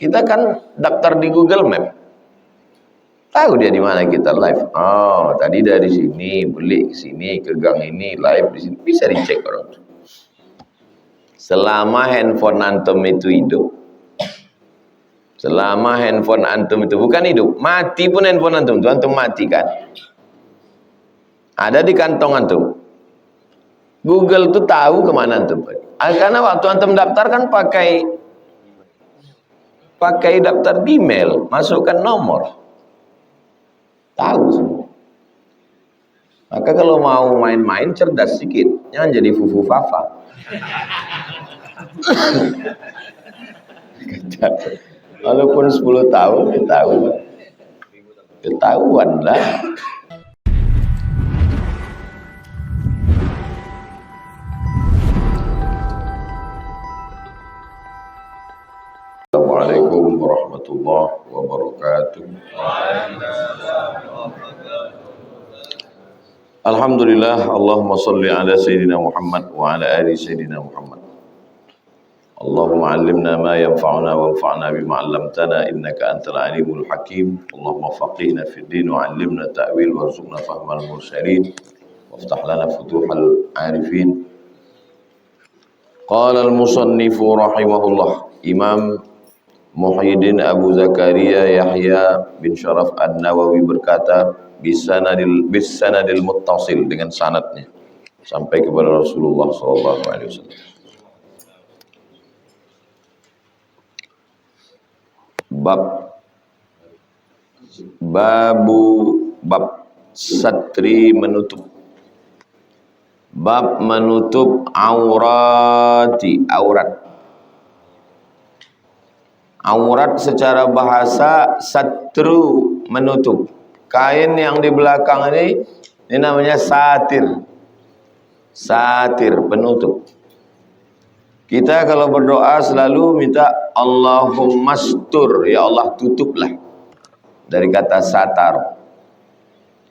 Kita kan daftar di Google Map. Tahu dia di mana kita live. Oh, tadi dari sini, beli ke sini, ke gang ini, live di sini. Bisa dicek orang. Selama handphone antum itu hidup, selama handphone antum itu bukan hidup, mati pun handphone antum itu antum matikan. Ada di kantong antum. Google tuh tahu kemana antum. Karena waktu antum daftar kan pakai daftar email, masukkan nomor. Tahu semua. Maka kalau mau main-main cerdas sedikit, jangan jadi fufu fafa. Walaupun 10 tahun ketahuan lah. Assalamualaikum warahmatullahi wabarakatuh. Alhamdulillah, Allahumma salli ala Sayyidina Muhammad wa ala ali Sayyidina Muhammad. Allahumma allimna ma yanfa'una wanfa'na bima 'allamtana innaka antal alimul hakim. Allahumma faqihna fid din wa 'allimna ta'wil warzuqna fahmal mursalin waftah lana futuhal arifin. Qala al-musannifu rahimahullah, Imam Muhyiddin Abu Zakaria Yahya bin Sharaf An-Nawawi berkata, bisanadil muttasil, dengan sanadnya sampai kepada Rasulullah sallallahu alaihi wasallam. Bab satri menutup. Bab menutup aurati, aurat. Aurat secara bahasa satru, menutup. Kain yang di belakang ini namanya satir. Satir, penutup. Kita kalau berdoa selalu minta Allahumma stur, ya Allah tutuplah. Dari kata satar.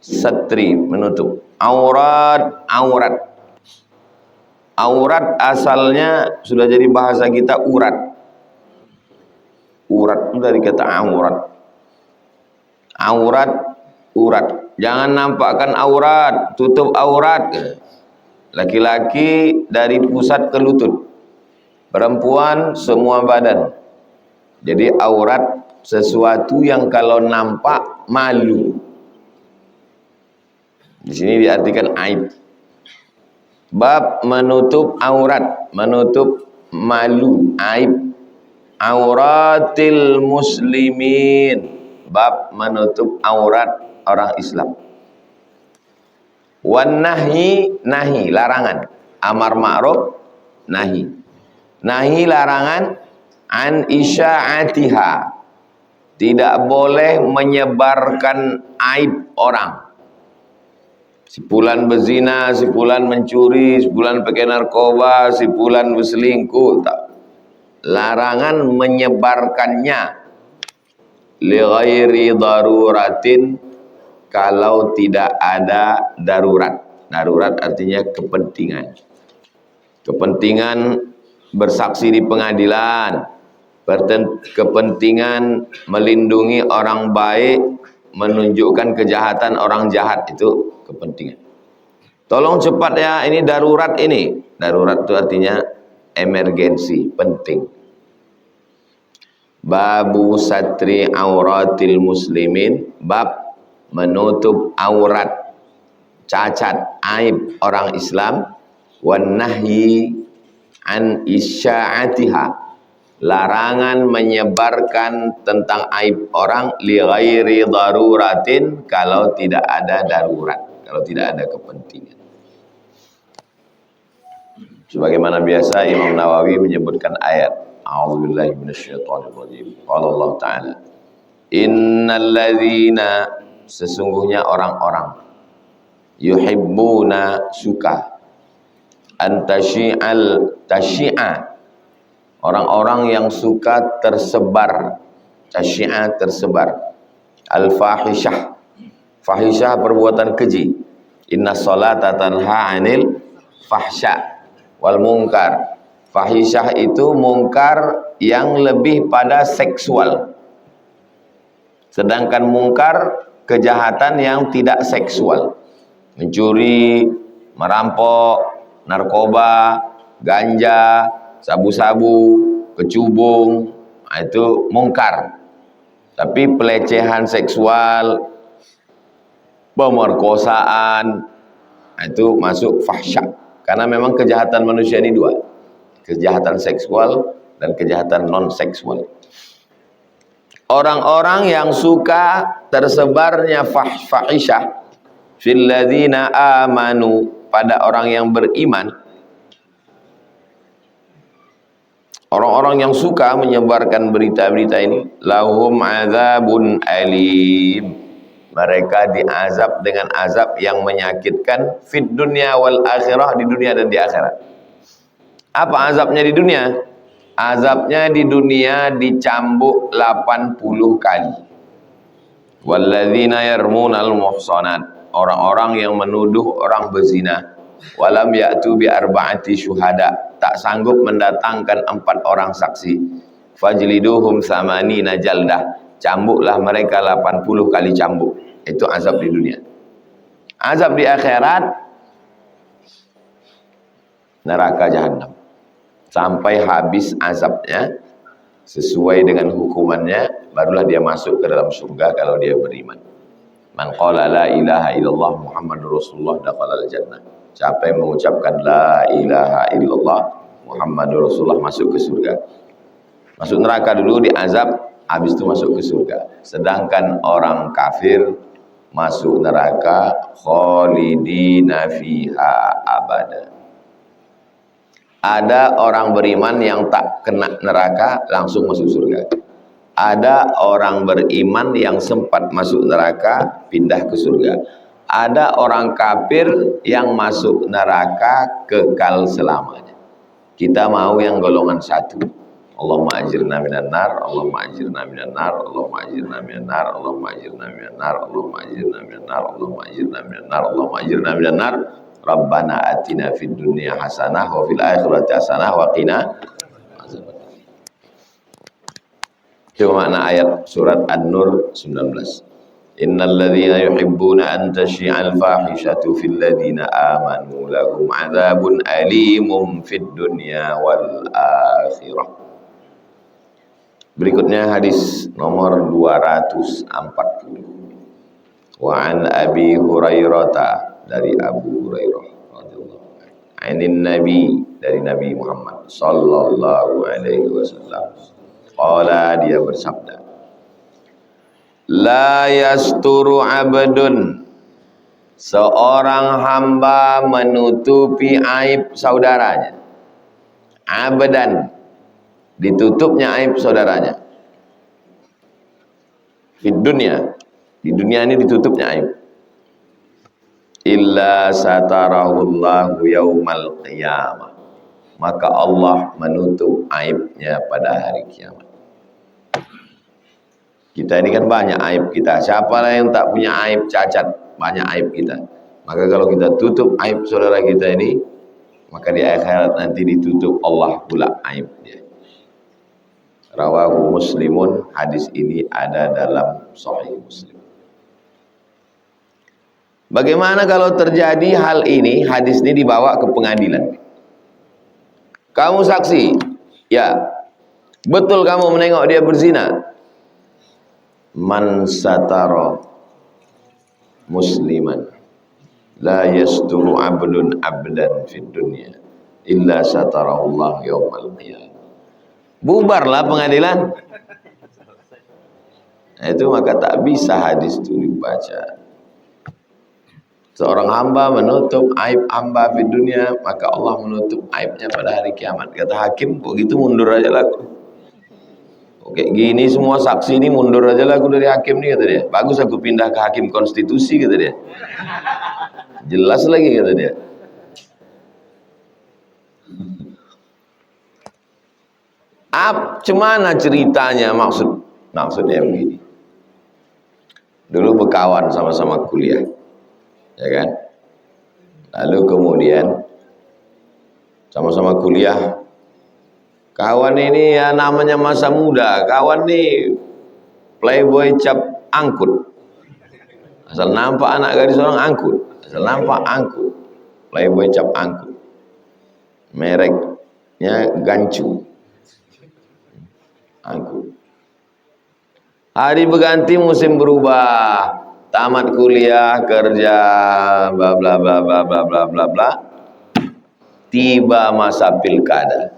Satri, menutup. Aurat, aurat. Aurat asalnya sudah jadi bahasa kita urat. Urat itu dari kata aurat. Aurat, urat. Jangan nampakkan aurat, tutup aurat. Laki-laki dari pusat ke lutut, perempuan semua badan. Jadi aurat sesuatu yang kalau nampak malu. Di sini diartikan aib. Bab menutup aurat, menutup malu, aib. Auratil muslimin, bab menutup aurat orang Islam. Wan nahi, nahi, larangan. Amar ma'ruf, nahi. Nahi, larangan. An isya'atiha, tidak boleh menyebarkan aib orang. Si fulan berzina, si fulan mencuri, si fulan pakai narkoba, si fulan berselingkuh, tak. Larangan menyebarkannya. Li ghairi daruratin, kalau tidak ada darurat. Darurat artinya kepentingan. Kepentingan bersaksi di pengadilan, kepentingan melindungi orang baik, menunjukkan kejahatan orang jahat, itu kepentingan. Tolong cepat ya, ini darurat ini. Darurat itu artinya emergensi, penting. Babu satri auratil muslimin, bab menutup aurat, cacat, aib orang Islam. Wan nahyi an isya'atiha, larangan menyebarkan tentang aib orang. Li ghairi daruratin, kalau tidak ada darurat, kalau tidak ada kepentingan. Sebagaimana biasa Imam Nawawi menyebutkan ayat. A'udzubillahi minasyaitonirrajim. Qala Allah Ta'ala, innal ladzina, sesungguhnya orang-orang, yuhibbuna, suka, antasyi'al, tasyi'a, orang-orang yang suka tersebar, tasyi'a, tersebar, al-fahishah, fahishah perbuatan keji. Inna sholata tanha 'anil fahsya wal munkar. Fahisyah itu mungkar yang lebih pada seksual. Sedangkan mungkar kejahatan yang tidak seksual. Mencuri, merampok, narkoba, ganja, sabu-sabu, kecubung, itu mungkar. Tapi pelecehan seksual, pemerkosaan, itu masuk fahsyah. Karena memang kejahatan manusia ini dua. Kejahatan seksual dan kejahatan non-seksual. Orang-orang yang suka tersebarnya fahisyah fil ladzina amanu, pada orang yang beriman. Orang-orang yang suka menyebarkan berita-berita ini, lahum adzabun alim. Mereka diazab dengan azab yang menyakitkan fid dunya wal akhirah, di dunia dan di akhirat. Apa azabnya di dunia? Azabnya di dunia dicambuk 80 kali. Walladzina yarmunal muhsanat, orang-orang yang menuduh orang berzina, walam ya'tu bi arba'ati syuhada, tak sanggup mendatangkan 4 orang saksi, fajliduhum samanina jaldah, cambuklah mereka 80 kali cambuk. Itu azab di dunia. Azab di akhirat, neraka jahanam. Sampai habis azabnya sesuai dengan hukumannya, barulah dia masuk ke dalam surga kalau dia beriman. Man qala la ilaha illallah Muhammadur Rasulullah dakhala al-jannah. Siapa yang mengucapkan la ilaha illallah Muhammadur Rasulullah masuk ke surga. Masuk neraka dulu diazab, habis itu masuk ke surga. Sedangkan orang kafir masuk neraka khalidina fiha abada. Ada orang beriman yang tak kena neraka langsung masuk surga. Ada orang beriman yang sempat masuk neraka pindah ke surga. Ada orang kafir yang masuk neraka kekal selamanya. Kita mau yang golongan satu. Allahumma ajirna minan nar, Allahumma ajirna minan nar, Allahumma ajirna minan nar, Allahumma ajirna minan nar, Allahumma ajirna minan nar, Allahumma ajirna minan nar, Allahumma ajirna minan nar. Rabbana atina fid dunya hasanah wa fil akhirati hasanah wa qina azabannar. Itu makna ayat surat An-Nur 19. Innal ladzina yuhibbuna an tashi'al fahishatu fil ladzina amanu lahum adzabun alimum fid dunya wal akhirah. Berikutnya hadis nomor 240. Wa an Abi Hurairah, dari Abu Hurairah radhiyallahu anhu, ainin Nabi, dari Nabi Muhammad sallallahu alaihi wasallam, qala, dia bersabda, la yasturu abdun, seorang hamba menutupi aib saudaranya, abdan, ditutupnya aib saudaranya, di dunia ini ditutupnya aib, illa satarahullahu yaumal qiyamah, maka Allah menutup aibnya pada hari kiamat. Kita ini kan banyak aib kita. Siapalah yang tak punya aib, cacat, banyak aib kita. Maka kalau kita tutup aib saudara kita ini, maka di akhirat nanti ditutup Allah pula aib dia. Rawahu Muslimun, hadis ini ada dalam Sahih Muslim. Bagaimana kalau terjadi hal ini, hadis ini dibawa ke pengadilan. Kamu saksi, ya, betul kamu menengok dia berzina. Man satara musliman la yasturu abdun abdan fid dunya illa satarahullah yaumal qiyamah. Bubarlah pengadilan. Nah, itu maka tak bisa hadis itu dibaca. Seorang hamba menutup aib hamba di dunia, maka Allah menutup aibnya pada hari kiamat. Kata hakim, kok gitu mundur aja lagu. Oke, gini semua saksi ini mundur aja lagu dari hakim nih, kata dia. Bagus aku pindah ke hakim konstitusi, kata dia. Jelas lagi, kata dia. Cemana ceritanya, maksudnya begini. Dulu berkawan sama-sama kuliah, ya kan? Lalu kemudian sama-sama kuliah Kawan ini ya namanya masa muda. Kawan nih playboy cap angkut. Asal nampak anak gadis orang angkut. Asal nampak angkut. Playboy cap angkut. Mereknya Gancu. Angkut. Hari berganti, musim berubah. Tamat kuliah, kerja, bla bla bla bla bla bla bla bla. Tiba masa pilkada.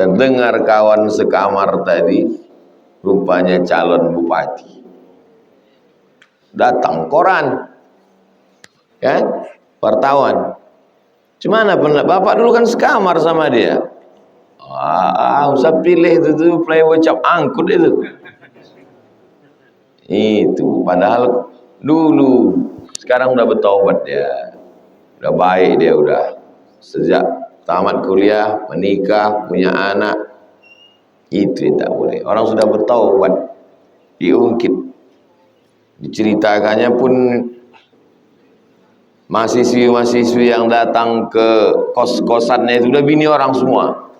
Terdengar kawan sekamar tadi, rupanya calon bupati. Datang koran, kan? Wartawan. Cuman Bapak dulu kan sekamar sama dia. Usah pilih itu playboy cap angkut itu. Itu padahal dulu, sekarang udah bertobat dia. Udah baik dia udah. Sejak tamat kuliah, menikah, punya anak. Itu yang tak boleh. Orang sudah bertaubat, diungkit. Diceritakannya pun mahasiswi-mahasiswi yang datang ke kos-kosannya itu udah bini orang semua.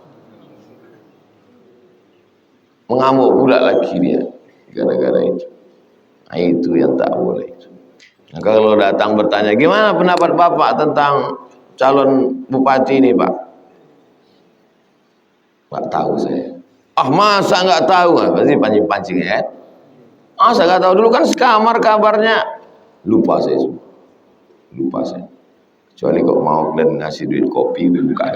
Mengamuk pula lagi dia gara-gara itu. Nah, itu yang tak boleh. Nah, kalau datang bertanya, gimana pendapat Bapak tentang calon bupati ini, Pak? Nggak tahu saya. Masa nggak tahu? Pasti pancing-pancing ya. Masa nggak tahu? Dulu kan sekamar kabarnya. Lupa saya semua. Lupa saya. Kecuali kok mau dan ngasih duit kopi, buka.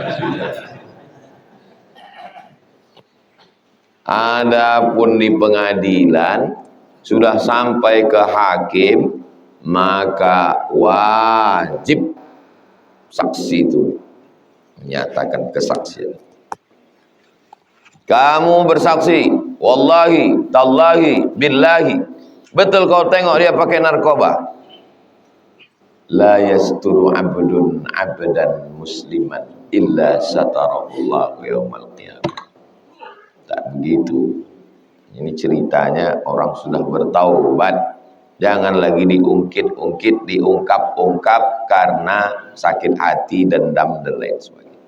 Adapun di pengadilan sudah sampai ke hakim, maka wajib saksi itu menyatakan kesaksian. Kamu bersaksi, wallahi, tallahi, billahi, betul kau tengok dia pakai narkoba. La yasturu abdun abdan musliman illa satarallahu yaumal qiyamah. Tak begitu. Ini ceritanya orang sudah bertaubat. Jangan lagi diungkit-ungkit, diungkap-ungkap karena sakit hati, dendam dan lain sebagainya.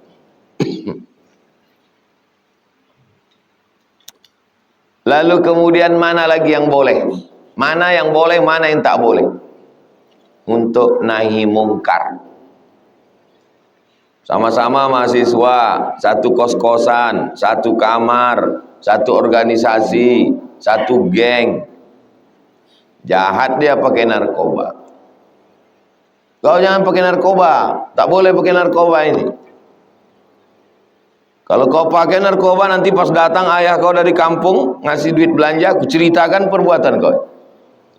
Lalu kemudian mana lagi yang boleh? Mana yang boleh, mana yang tak boleh? Untuk nahi mungkar. Sama-sama mahasiswa, satu kos-kosan, satu kamar, satu organisasi, satu geng. Jahat dia pakai narkoba. Kau jangan pakai narkoba, tak boleh pakai narkoba ini. Kalau kau pakai narkoba, nanti pas datang ayah kau dari kampung ngasih duit belanja, aku ceritakan perbuatan kau.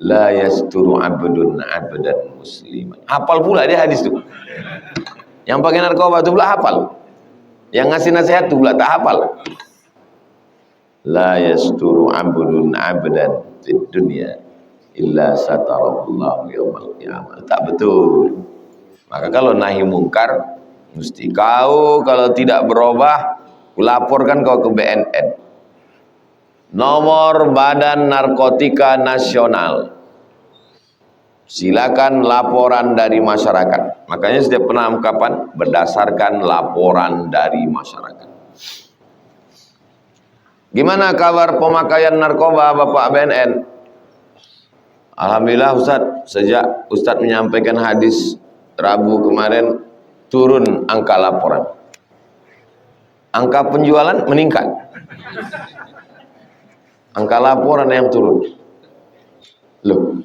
La yasturu abdun abdan musliman. Hafal pula dia hadis itu. Yang pakai narkoba itu pula hafal. Yang ngasih nasihat itu pula tak hafal. La yasturu abdun abdan fid dunya illa satarallahu yaumal qiyamah. Tak betul. Maka kalau nahi mungkar, mesti kau kalau tidak berubah, laporkan kau ke BNN. Nomor Badan Narkotika Nasional. Silakan laporan dari masyarakat. Makanya setiap penangkapan berdasarkan laporan dari masyarakat. Gimana kabar pemakaian narkoba Bapak BNN? Alhamdulillah Ustaz, sejak Ustaz menyampaikan hadis Rabu kemarin, turun angka laporan. Angka penjualan meningkat. Angka laporan yang turun. Loh,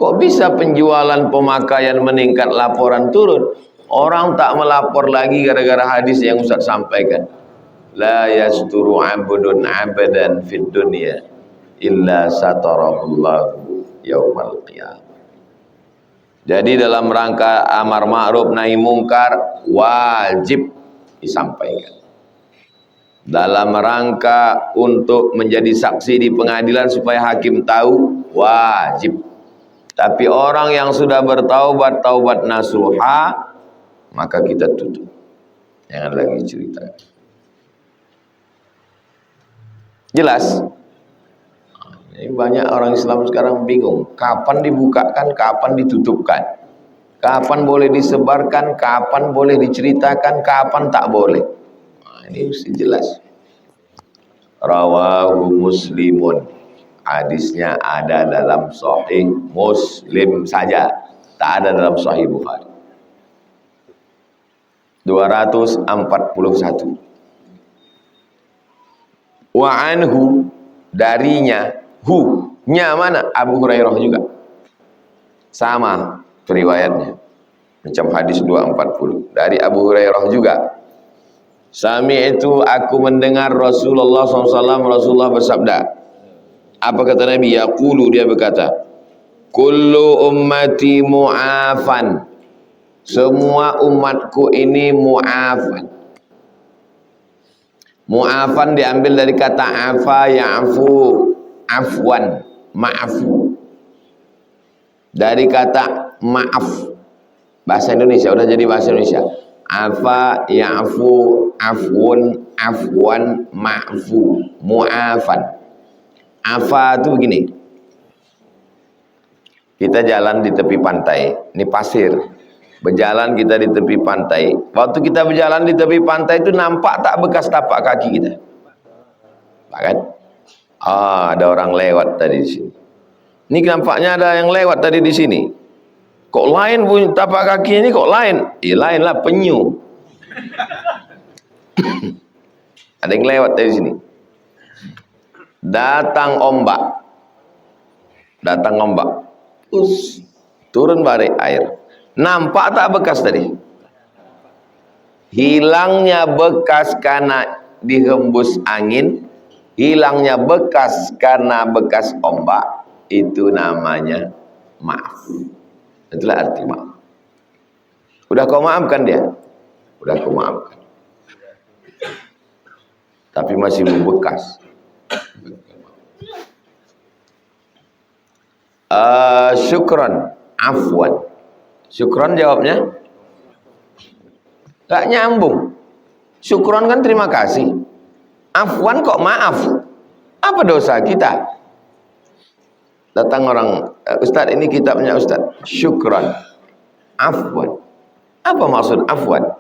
kok bisa penjualan pemakaian meningkat, laporan turun? Orang tak melapor lagi gara-gara hadis yang Ustaz sampaikan. La yasturu abdun abadan fid dunya illa satarahullahu yaumal qiyamah. Jadi dalam rangka amar ma'ruf nahi mungkar wajib disampaikan. Dalam rangka untuk menjadi saksi di pengadilan supaya hakim tahu, wajib. Tapi orang yang sudah bertaubat, taubat nasuha, maka kita tutup. Jangan lagi cerita. Jelas? Ini banyak orang Islam sekarang bingung. Kapan dibukakan, kapan ditutupkan. Kapan boleh disebarkan, kapan boleh diceritakan, kapan tak boleh. Ini mesti jelas. Rawahu Muslimun. Hadisnya ada dalam Sahih Muslim saja, tak ada dalam Sahih Bukhari. 241. Wa anhu, darinya, nya mana? Abu Hurairah juga. Sama riwayatnya. Macam hadis 240 dari Abu Hurairah juga. Sami'tu, aku mendengar Rasulullah SAW, Rasulullah bersabda. Apa kata Nabi? Yaqulu, dia berkata, kullu ummati mu'afan, semua umatku ini mu'afan. Mu'afan diambil dari kata afa ya'fu, afwan, ma'afu. Dari kata maaf, bahasa Indonesia, udah jadi bahasa Indonesia. Afa ya'fu, afwun, afwan, ma'fu, mu'afan. Afa itu begini, kita jalan di tepi pantai, ini pasir, berjalan kita di tepi pantai. Waktu kita berjalan di tepi pantai itu nampak tak bekas tapak kaki kita? Kan? Ada orang lewat tadi di sini. Ini nampaknya ada yang lewat tadi di sini. Kok lain bunyi tapak kaki ini, kok lain? Lain lah, penyu. Ada yang lewat dari sini. Datang ombak, turun balik air. Nampak tak bekas tadi? Hilangnya bekas karena dihembus angin, hilangnya bekas karena bekas ombak, itu namanya maaf. Itulah arti maaf. Udah kau maafkan dia? Udah kau maafkan. Tapi masih membekas. Syukran, afwan. Syukran jawabnya gak nyambung. Syukran kan terima kasih. Afwan kok maaf? Apa dosa kita? Datang orang, Ustadz ini kitabnya Ustadz. Syukran, afwan. Apa maksud afwan?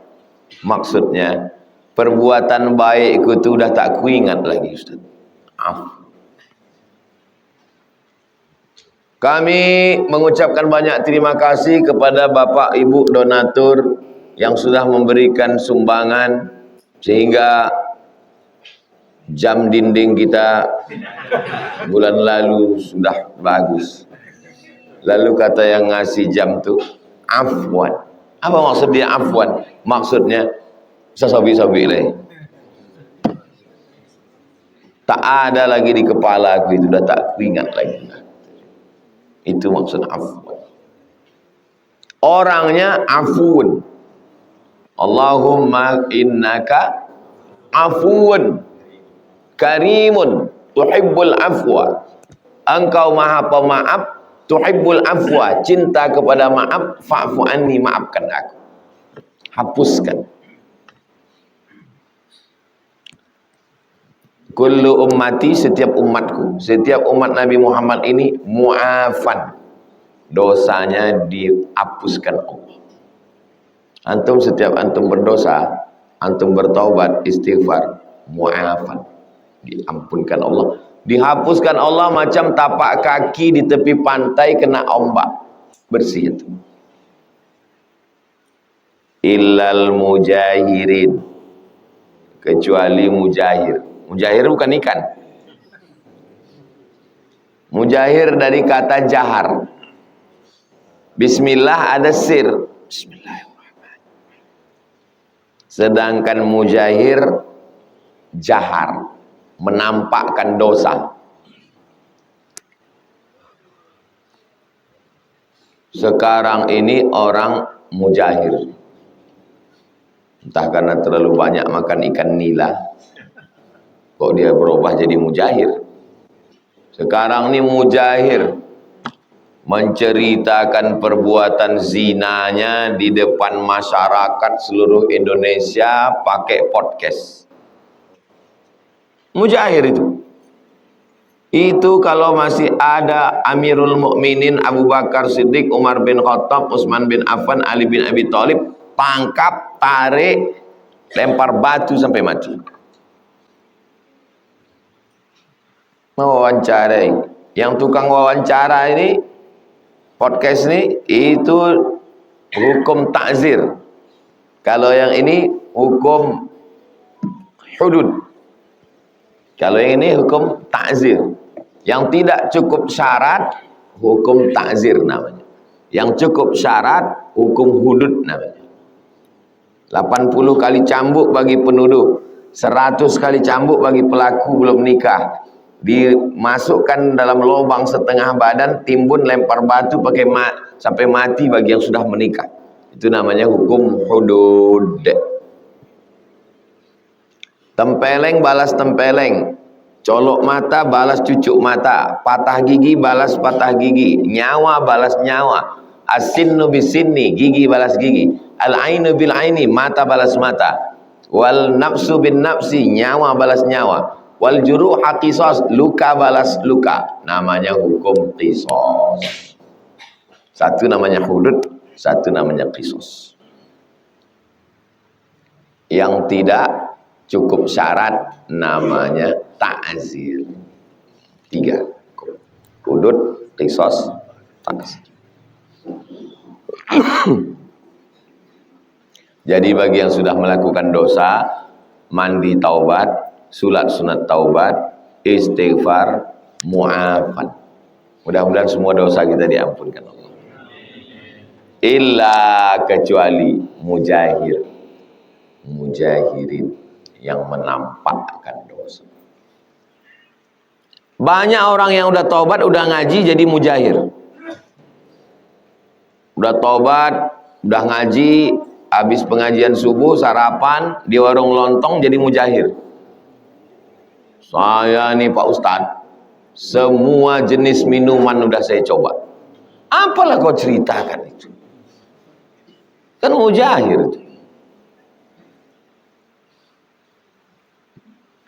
Maksudnya perbuatan baikku itu udah tak kuingat lagi Ustadz. Afwan. Kami mengucapkan banyak terima kasih kepada Bapak Ibu donatur yang sudah memberikan sumbangan sehingga jam dinding kita bulan lalu sudah bagus. Lalu kata yang ngasih jam tuh afwan. Apa maksud dia afwan? Maksudnya sesobi-sobi lagi. Tak ada lagi di kepala aku, itu udah tak ingat lagi. Itu maksud afwan. Orangnya afun. Allahumma innaka afuun karimun tuhibbul afwa. Engkau maha pemaaf, tuhibbul afwa, cinta kepada maaf, fa'fu anni, maafkan aku. Hapuskan. Kullu ummati, setiap umatku, setiap umat Nabi Muhammad ini mu'afan, dosanya dihapuskan Allah. Antum setiap antum berdosa, antum bertaubat, istighfar, mu'afan, diampunkan Allah, dihapuskan Allah macam tapak kaki di tepi pantai kena ombak, bersih itu. Illal mujahirin, kecuali mujahir. Mujahir bukan ikan. Mujahir dari kata jahar. Bismillah ada sir. Bismillahirrahmanirrahim. Sedangkan mujahir jahar, menampakkan dosa. Sekarang ini orang mujahir, entah karena terlalu banyak makan ikan nila, kok dia berubah jadi mujahir. Sekarang ini mujahir menceritakan perbuatan zinanya di depan masyarakat seluruh Indonesia pakai podcast. Mujahir itu kalau masih ada Amirul Mukminin Abu Bakar Siddiq, Umar bin Khattab, Utsman bin Affan, Ali bin Abi Thalib, tangkap, tarik, lempar batu sampai mati. Mewawancarai, yang tukang wawancara ini, podcast ini, itu hukum takzir. Kalau yang ini hukum hudud. Kalau yang ini hukum takzir. Yang tidak cukup syarat, hukum takzir namanya. Yang cukup syarat, hukum hudud namanya. 80 kali cambuk bagi penuduh, 100 kali cambuk bagi pelaku belum nikah. Dimasukkan dalam lubang setengah badan, timbun, lempar batu pakai sampai mati bagi yang sudah menikah. Itu namanya hukum hudud. Tempeleng balas tempeleng, colok mata balas cucuk mata, patah gigi balas patah gigi, nyawa balas nyawa, as-sinnu bis-sinni, gigi balas gigi, al-ainu bil aini, mata balas mata, wal nafsu bin nafsi, nyawa balas nyawa, wal juruha qisas, luka balas luka. Namanya hukum qisas. Satu namanya hudud, satu namanya qisas. Yang tidak cukup syarat namanya ta'zir. 3. Hudud, qisas, ta'zir. Jadi bagi yang sudah melakukan dosa, mandi taubat, sulat sunat taubat, istighfar, mu'afan. Mudah-mudahan semua dosa kita diampunkan Allah. Illa kecuali mujahir, mujahirin, yang menampakkan dosa. Banyak orang yang udah taubat, udah ngaji jadi mujahir. Udah taubat, udah ngaji, habis pengajian subuh, sarapan di warung lontong jadi mujahir. Saya nih Pak Ustadz, semua jenis minuman udah saya coba. Apalah kau ceritakan itu? Kan mujahir itu.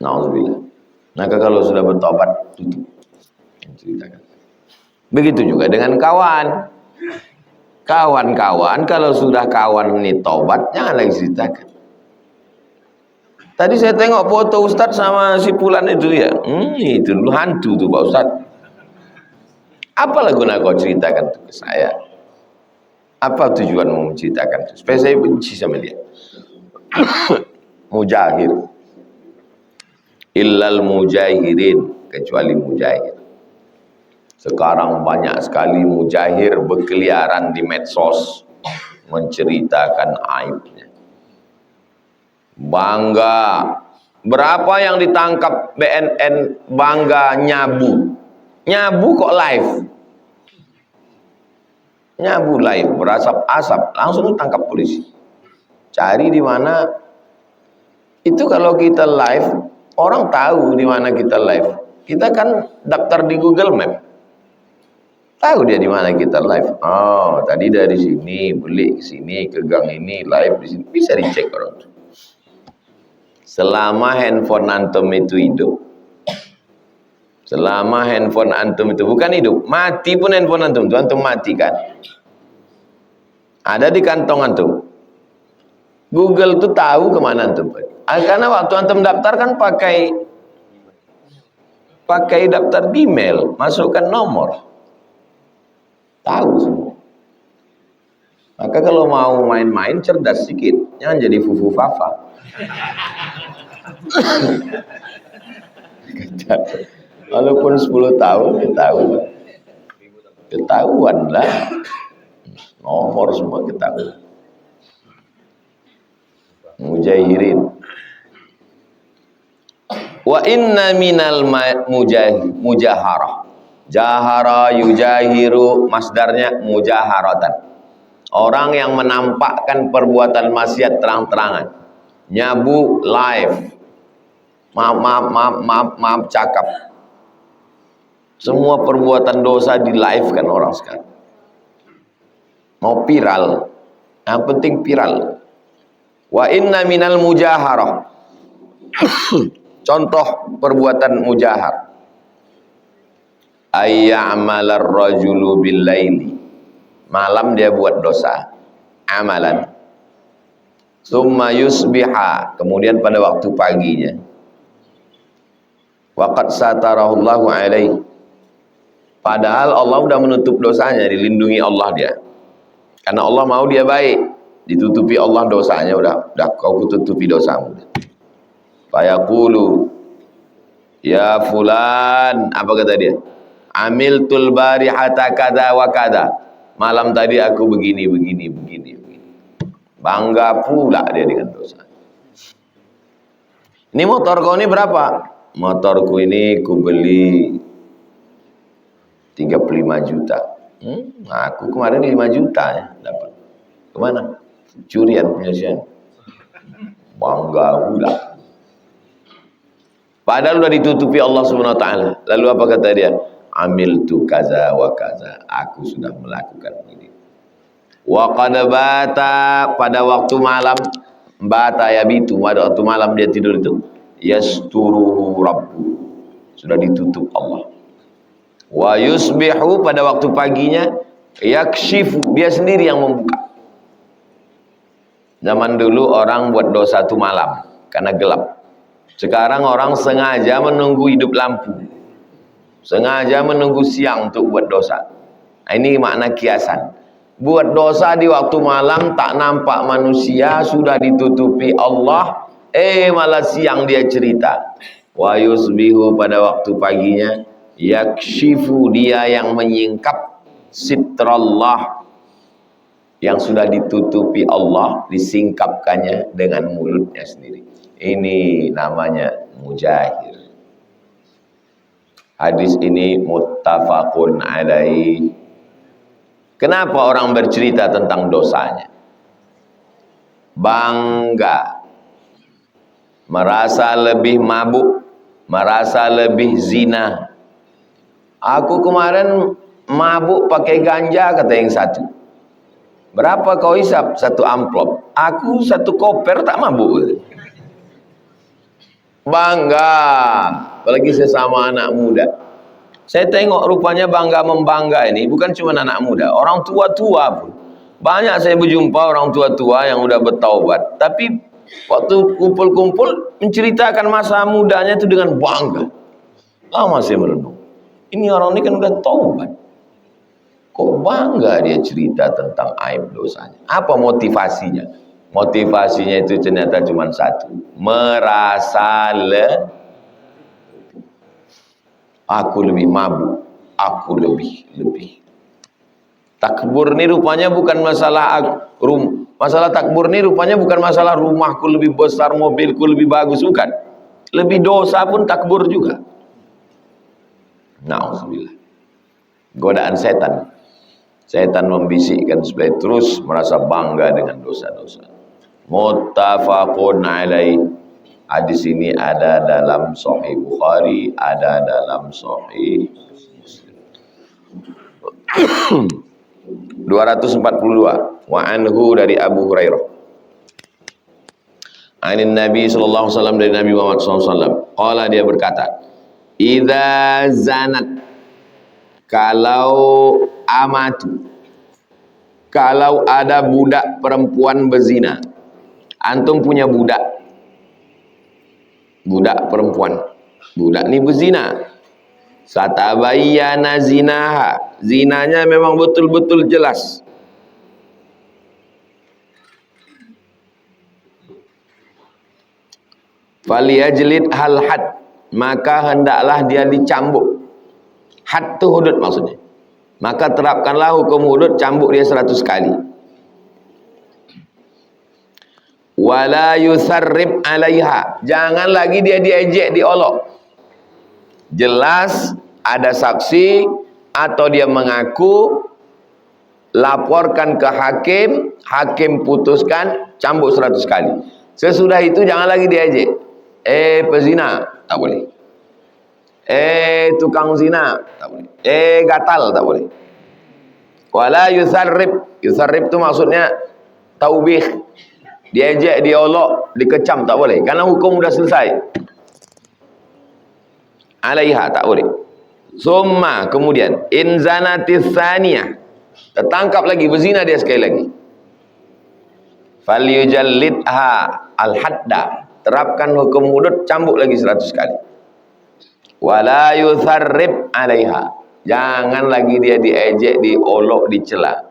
Nauzubillah. Maka kalau sudah bertobat, tutup. Ceritakan. Begitu juga dengan kawan. Kawan-kawan, kalau sudah kawan ini tobat, jangan lagi ceritakan. Tadi saya tengok foto Ustadz sama si Fulan itu ya. Itu dulu hantu tuh Pak Ustadz. Apalah guna kau ceritakan itu ke saya? Apa tujuanmu menceritakan itu? Supaya saya benci sama dia. Mujahir. Illal mujahirin, kecuali mujahir. Sekarang banyak sekali mujahir berkeliaran di medsos menceritakan aibnya. Bangga. Berapa yang ditangkap BNN bangga nyabu. Nyabu kok live. Nyabu live, berasap-asap, langsung ditangkap polisi. Cari di mana. Itu kalau kita live, orang tahu di mana kita live. Kita kan daftar di Google Map. Tahu dia di mana kita live. Oh, tadi dari sini, beli ke sini, ke gang ini, live di sini. Bisa dicek orang itu. Selama handphone antum itu hidup. Selama handphone antum itu bukan hidup, mati pun handphone antum itu antum matikan. Ada di kantong antum. Google tuh tahu kemana antum. Karena waktu antum daftar kan pakai daftar Gmail, masukkan nomor. Tahu semua. Maka kalau mau main-main cerdas sedikit, jangan jadi fufu fafa. Walaupun 10 tahun ketahuan lah. Nomor semua ketahuan. Mujahirin. Wa inna minal mujaharah. Jahara yujahiru, masdarnya mujaharatan. Orang yang menampakkan perbuatan maksiat terang-terangan. Nyabu live. Maaf cakap. Semua perbuatan dosa di live kan orang sekarang. Mau viral. Yang penting viral. Wa inna minal mujaharah. Contoh perbuatan mujahar. Ayya'malar rajulu bil-laili. Malam dia buat dosa. Amalan. Summa yusbiha, kemudian pada waktu paginya, waqad satarahullahu alaihi, padahal Allah udah menutup dosanya, dilindungi Allah dia. Karena Allah mau dia baik, ditutupi Allah dosanya, udah kau tutupi dosamu. Fayaqulu, ya fulan, apa kata dia? Amiltul barihata kada wa kada. Malam tadi aku begini. Bangga pula dia dengan dosa. Ini motor kau ini berapa? Motorku ini ku beli 35 juta. Aku kemarin 5 juta ya dapat. Kemana? Curian penyelesaian. Bangga pula. Padahal sudah ditutupi Allah Subhanahu wa taala. Lalu apa kata dia? Amiltu kaza wa kaza. Aku sudah melakukan ini. Wa qad bata, pada waktu malam, bata yabitu, pada waktu malam dia tidur itu, yasturuhu rabbu, sudah ditutup Allah. Wa yusbihu, pada waktu paginya, yakshifu, dia sendiri yang membuka. Zaman dulu orang buat dosa itu malam karena gelap. Sekarang orang sengaja menunggu hidup lampu, sengaja menunggu siang untuk buat dosa. Nah, ini makna kiasan. Buat dosa di waktu malam, tak nampak manusia, sudah ditutupi Allah, malah siang dia cerita. Wa yusbihu, pada waktu paginya, yakshifu, dia yang menyingkap sitrallah, yang sudah ditutupi Allah, disingkapkannya dengan mulutnya sendiri. Ini namanya mujahir. Hadis ini muttafaqun alaih. Kenapa orang bercerita tentang dosanya? Bangga, merasa lebih mabuk, merasa lebih zina. Aku kemarin mabuk pakai ganja, kata yang satu. Berapa kau hisap? 1 amplop. Aku 1 koper tak mabuk. Bangga, apalagi sesama anak muda. Saya tengok rupanya bangga-membangga ini bukan cuma anak muda, orang tua-tua pun. Banyak saya berjumpa orang tua-tua yang udah bertaubat, tapi waktu kumpul-kumpul menceritakan masa mudanya itu dengan bangga. Lama saya merenung, ini orang ini kan udah taubat, kok bangga dia cerita tentang aib dosanya? Apa motivasinya? Motivasinya itu ternyata cuma satu, merasa aku lebih mabuk, aku lebih. Takbur ini rupanya bukan masalah masalah takbur ini rupanya bukan masalah rumahku lebih besar, mobilku lebih bagus, bukan. Lebih dosa pun takbur juga. Nauzubillah. Godaan setan. Setan membisikkan supaya terus merasa bangga dengan dosa-dosa. Muttafaqun alaih. Hadis ini ada dalam Sahih Bukhari, ada dalam Sahih Muslim. 242. Wa anhu, dari Abu Hurairah. Anin Nabi sallallahu alaihi wasallam, dari Nabi Muhammad sallallahu alaihi wasallam. Qala, dia berkata, idza zanat, kalau amatu, kalau ada budak perempuan berzina. Antum punya budak perempuan, budak ni berzina, satabayyana zinaha, zinanya memang betul-betul jelas, faliyajlid hal had, maka hendaklah dia dicambuk. Had tu hudud maksudnya, maka terapkanlah hukum hudud, cambuk dia 100 kali. Wala yusarrib alaiha, jangan lagi dia diejek, diolok. Jelas ada saksi atau dia mengaku, laporkan ke hakim, hakim putuskan, cambuk 100 kali. Sesudah itu jangan lagi diejek. Pezina, tak boleh. Tukang zina, tak boleh. Gatal, tak boleh. Wala yusarrib, yusarrib itu maksudnya taubih. Diejek, diolok, dikecam, tak boleh. Karena hukum sudah selesai. Alaiha, tak boleh. Summa, kemudian, in zanatis tsaniyah, tertangkap lagi, berzina dia sekali lagi. falyujallidha al-hadda, terapkan hukum hudud, cambuk lagi 100 kali. Wala yutharrib 'alaiha, jangan lagi dia diejek, diolok, dicela.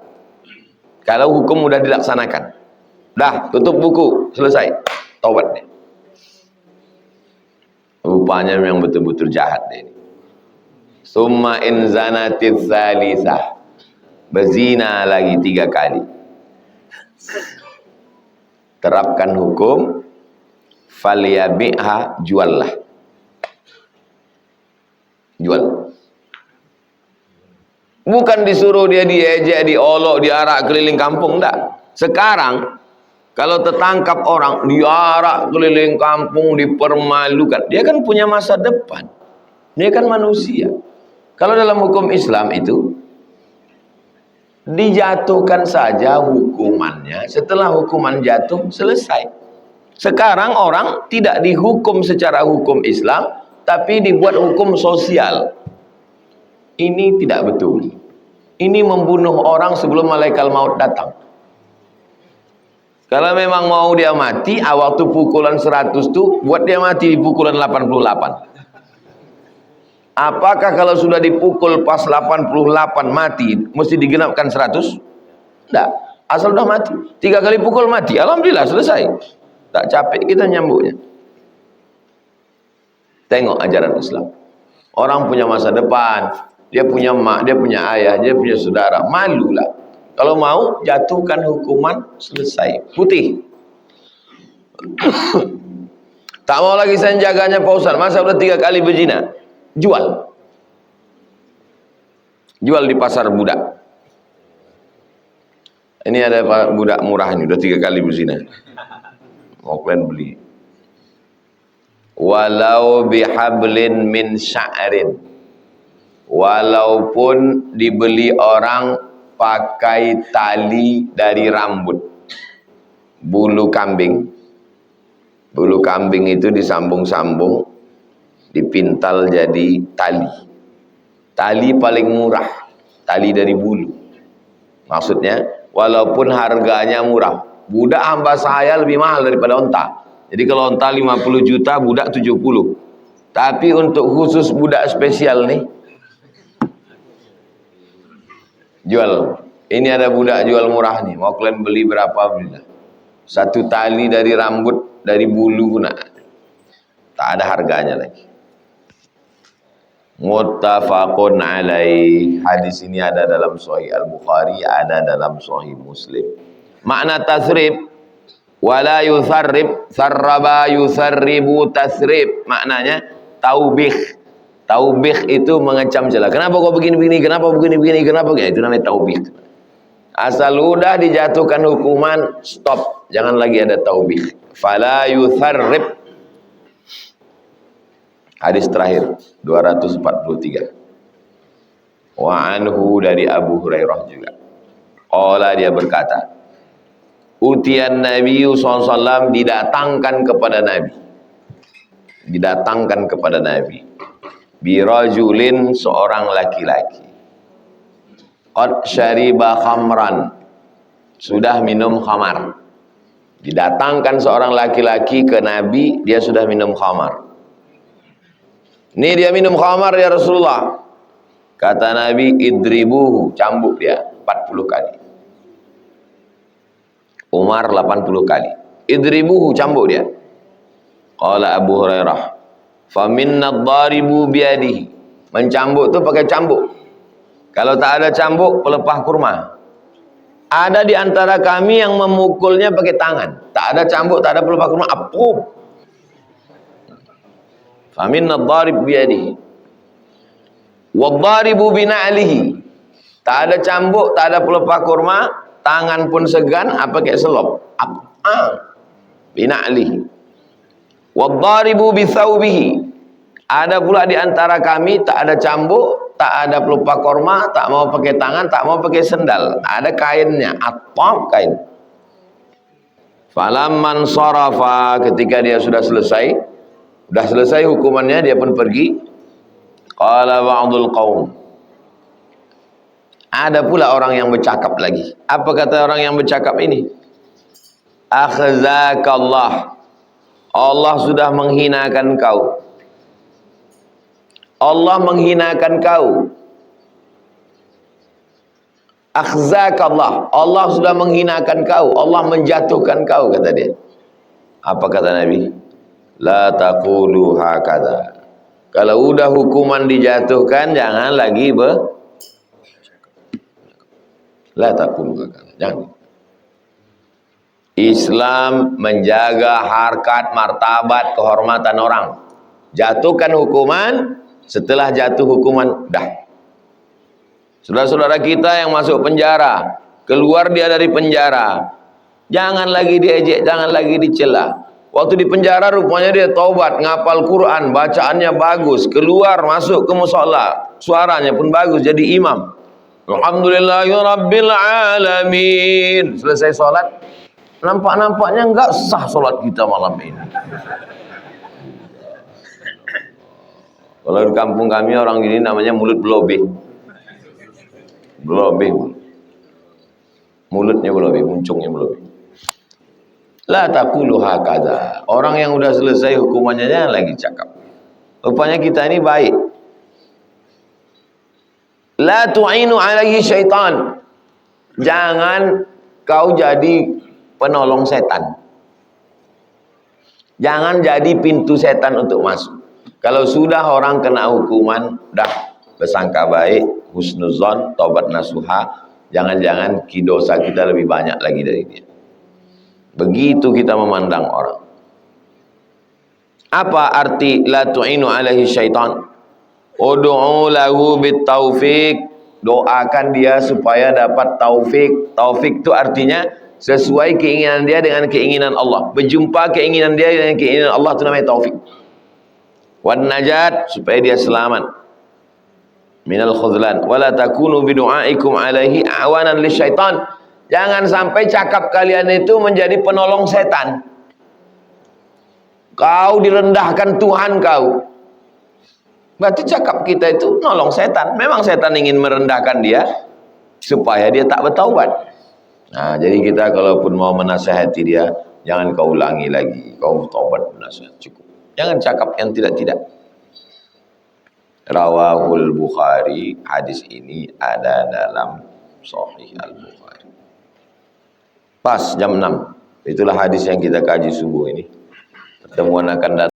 Kalau hukum udah dilaksanakan, dah tutup buku, selesai, taubat dia. Rupanya yang betul-betul jahat dia ini. Summa in zanatis salisah, berzina lagi 3 kali. Terapkan hukum, falyabi'ha, juallah. Jual. Bukan disuruh dia diejek, diolok, diarak keliling kampung, enggak. Sekarang kalau tertangkap orang diarak keliling kampung, dipermalukan, dia kan punya masa depan. Dia kan manusia. Kalau dalam hukum Islam itu dijatuhkan saja hukumannya, setelah hukuman jatuh selesai. Sekarang orang tidak dihukum secara hukum Islam, tapi dibuat hukum sosial. Ini tidak betul. Ini membunuh orang sebelum malaikat maut datang. Kalau memang mau dia mati, waktu pukulan 100 itu buat dia mati di pukulan 88. Apakah kalau sudah dipukul pas 88 mati, mesti digenapkan 100? Tidak. Asal sudah mati. 3 kali pukul mati. Alhamdulillah selesai. Tak capek kita nyambuknya. Tengok ajaran Islam. Orang punya masa depan. Dia punya mak, dia punya ayah, dia punya saudara. Malulah. Kalau mau jatuhkan hukuman, selesai. Putih. Tak mau lagi saya jaganya Pak Ustaz. Masa udah 3 kali berzina. Jual. Jual di pasar budak. Ini ada budak murah ini, udah 3 kali berzina. Mau kalian beli. Walau bihablin min sya'rin, walaupun dibeli orang pakai tali dari rambut. Bulu kambing. Bulu kambing itu disambung-sambung, dipintal jadi tali. Tali paling murah, tali dari bulu. Maksudnya, walaupun harganya murah, budak hamba saya lebih mahal daripada onta. Jadi kalau onta 50 juta, budak 70. Tapi untuk khusus budak spesial nih, jual. Ini ada budak jual murah nih, mau kalian beli berapa? Belilah. 1 tali dari rambut, dari bulu pun tak ada harganya lagi. Muttafaqun alaih. Hadis ini ada dalam Sahih Al-Bukhari, ada dalam Sahih Muslim. Makna tasrib, wala yusarrib, sarraba yusarribu tasrib. Maknanya taubih. Taubih itu mengecam celah. Kenapa kau begini-begini? Kenapa begini-begini? Kenapa begini? Itu namanya taubih. Asal udah dijatuhkan hukuman, stop. Jangan lagi ada taubih. Fala yusarrib. Hadis terakhir 243. Wa anhu, dari Abu Hurairah juga. Qala, dia berkata, Utiyan Nabi SAW, didatangkan kepada Nabi. Didatangkan kepada Nabi. Birajulin, seorang laki-laki. Qad syariba khamran, sudah minum khamar. Didatangkan seorang laki-laki ke Nabi, dia sudah minum khamar. Ini dia minum khamar ya Rasulullah. Kata Nabi, idribuhu, cambuk dia 40 kali. Umar 80 kali. Idribuhu, cambuk dia. Qala Abu Hurairah, faminna dharibu biadihi. Mencambuk itu pakai cambuk. Kalau tak ada cambuk, pelepah kurma. Ada di antara kami yang memukulnya pakai tangan. Tak ada cambuk, tak ada pelepah kurma, apup. Faminna dharib biyadihi wadharibu bina'lihi. Tak ada cambuk, tak ada pelepah kurma, tangan pun segan, pakai selop. Bina'lihi. Wadharibu bithawbihi. Ada pula di antara kami tak ada cambuk, tak ada pelepah kurma, tak mau pakai tangan, tak mau pakai sendal. Ada kainnya, atap kain. Falamman sarafa, ketika dia sudah selesai hukumannya, dia pun pergi. Qala ba'dul qaum, ada pula orang yang bercakap lagi. Apa kata orang yang bercakap ini? Akhzakallah. Allah sudah menghinakan kau. Allah menghinakan kau. Akhzakallah. Allah sudah menghinakan kau. Allah menjatuhkan kau, kata dia. Apa kata Nabi? La taqulu hakadha. Kalau udah hukuman dijatuhkan, jangan lagi la taqulu hakadha. Jangan. Islam menjaga harkat, martabat, kehormatan orang. Jatuhkan hukuman, setelah jatuh hukuman, dah. Saudara-saudara kita yang masuk penjara, keluar dia dari penjara, jangan lagi diejek, jangan lagi dicela. Waktu di penjara rupanya dia taubat, ngapal Quran, bacaannya bagus, keluar masuk ke mushola, suaranya pun bagus, jadi imam. Alhamdulillahirabbil alamin. Selesai sholat, nampak-nampaknya enggak sah sholat kita malam ini. Kalau di kampung kami orang gini namanya mulut belobeh. Belobeh. Mulutnya belobeh, muncungnya belobeh. La taqulu hakadha. Orang yang udah selesai hukumannya jangan lagi cakap. Rupanya kita ini baik. La tu'inu alaihi syaitan. Jangan kau jadi penolong setan. Jangan jadi pintu setan untuk masuk. Kalau sudah orang kena hukuman, dah bersangka baik, husnuzon, taubat nasuha, jangan-jangan dosa kita lebih banyak lagi dari dia. Begitu kita memandang orang. Apa arti la tu'inu alaihi syaitan? Ud'u lahu bitaufiq. Doakan dia supaya dapat taufik. Taufik itu artinya sesuai keinginan dia dengan keinginan Allah. Berjumpa keinginan dia dengan keinginan Allah, itu namanya taufik. Wan najat, supaya dia selamat minal khuzlan. Wala takunu bidu'aikum alaihi awanan lisyaitan. Jangan sampai cakap kalian itu menjadi penolong setan. Kau direndahkan Tuhan kau. Berarti cakap kita itu nolong setan. Memang setan ingin merendahkan dia supaya dia tak bertaubat. Nah, jadi kita kalaupun mau menasihati dia, jangan kau ulangi lagi. Kau taubat menasihat, cukup. Jangan cakap yang tidak-tidak. Rawahul Bukhari. Hadis ini ada dalam Sahih Al-Bukhari. Pas jam 6. Itulah hadis yang kita kaji subuh ini. Pertemuan akan datang.